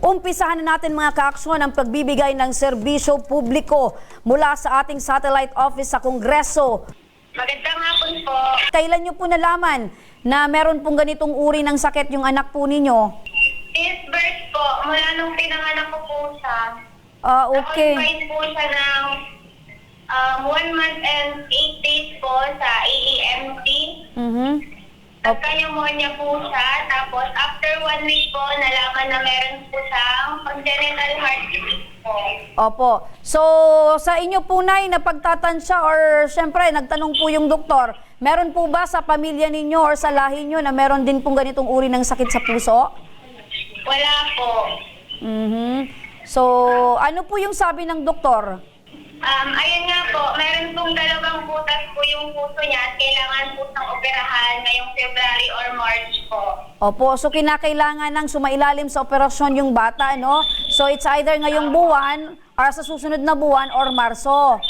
Umpisahan na natin mga kaaksyon ang pagbibigay ng serbisyo publiko mula sa ating satellite office sa Kongreso. Magandang hapon po. Kailan nyo po nalaman na meron pong ganitong uri ng sakit yung anak po ninyo? Since birth po, mula nung pinanganak ko po siya, Okay. na-confine po siya ng 1 month and 8 days po sa AAMC. Nagka-pneumonia po siya. Tapos after 1 week po, nalaman na meron po siyang congenital heart disease po. Opo. So, sa inyo po, Nay, napagtatansya or syempre, nagtanong po yung doktor, meron po ba sa pamilya ninyo or sa lahi nyo na meron din pong ganitong uri ng sakit sa puso? Wala po. So, ano po yung sabi ng doktor? Ayun nga po, meron pong 2 butas po yung puso niya at kailangan po ng operahan ngayong February or March po. Opo, so kinakailangan ng sumailalim sa operasyon yung bata, no? So, it's either ngayong buwan or sa susunod na buwan or Marso.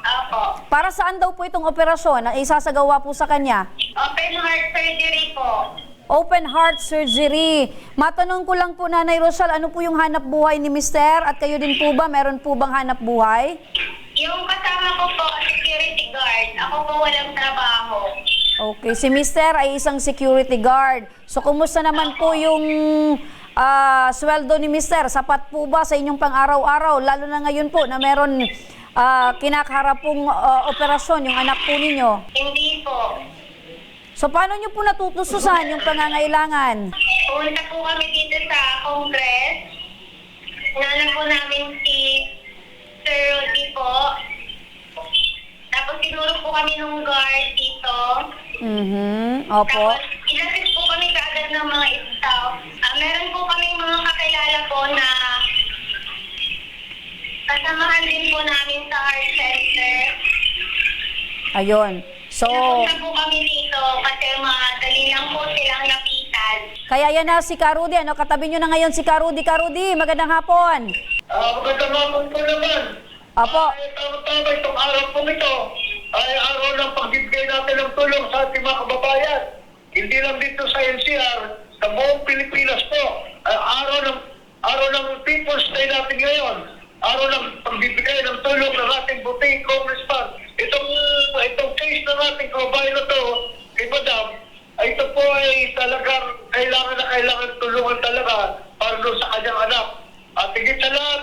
Opo. Para saan daw po itong operasyon na isasagawa po sa kanya? Open heart surgery po. Open heart surgery. Matanong ko lang po, Nanay Rochelle, ano po yung hanap buhay ni Mister? At kayo din po ba, meron po bang hanap buhay? Yung kasama ko po, security guard. Ako po walang trabaho. Okay, si Mister ay isang security guard. So, kumusta naman po yung sweldo ni Mister? Sapat po ba sa inyong pang-araw-araw? Lalo na ngayon po na meron kinakaharap pong operasyon yung anak po ninyo. Hindi po. So, paano nyo po natutususan yung pangangailangan? Pumunta po kami dito sa Congress. Inala po namin si Sir Rudy po. Tapos tinuro po kami nung guard dito. Opo. Tapos inassist po kami kaagad ng mga staff. Meron po kaming mga kakilala po na kasamahan din po namin sa heart center. Ayun. So, Napunta po kami dito kasi madali lang po silang napitan. kaya yan na si Karudi. Ano, katabi nyo na ngayon si Karudi. Karudi, magandang hapon. Magandang hapon po naman. Apo. Tama-tama itong araw po ito ay araw ng pagbibigay natin ng tulong sa ating mga kababayan. Hindi lang dito sa NCR, sa buong Pilipinas po. Araw ng People's Day natin ngayon. Araw ng pagbibigay ng tulong ng ating buting congressman. Itong case ng ating kababayan na to, kay Madam, ito po ay talagang kailangan tulungan talaga para doon sa kanyang anak. At higit sa lahat,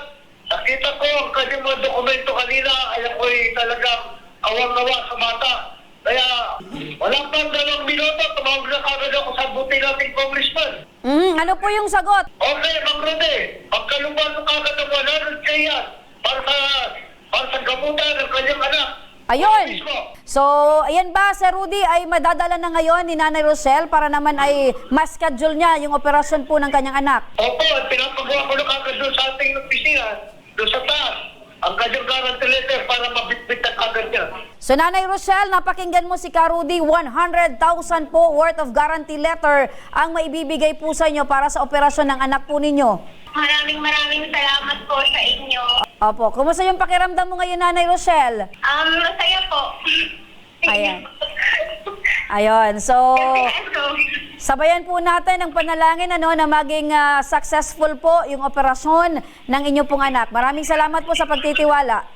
nakita ko ang kanyang mga dokumento kanina ay ako'y talagang awang-awa sa bata. Kaya wala pang 2 minuto, tumawag na kagad ako sa buti nating congressman. Ano po yung sagot? Okay, Mang Rode, pagkaluban mo kagad ng 100K yan para sa gamutan ng kanyang anak. Ayun. So, ayan ba, Sir Rudy, ay madadala na ngayon ni Nanay Rochelle para naman ay mas-schedule niya yung operasyon po ng kanyang anak? Opo, at pinapagawa ko na kagad doon sa ating opisina, doon sa taas, ang kanyang guarantee letter para mabitbit na kagad niya. So, Nanay Rochelle, napakinggan mo si Karudi, 100,000 po worth of guarantee letter ang maibibigay po sa inyo para sa operasyon ng anak po ninyo. Maraming salamat po sa inyo. Opo, kumusta yung pakiramdam mo ngayon, Nanay Rochelle? Masaya po. Ayan. Ayun, so sabayan po natin ang panalangin na maging successful po yung operasyon ng inyong pong anak. Maraming salamat po sa pagtitiwala.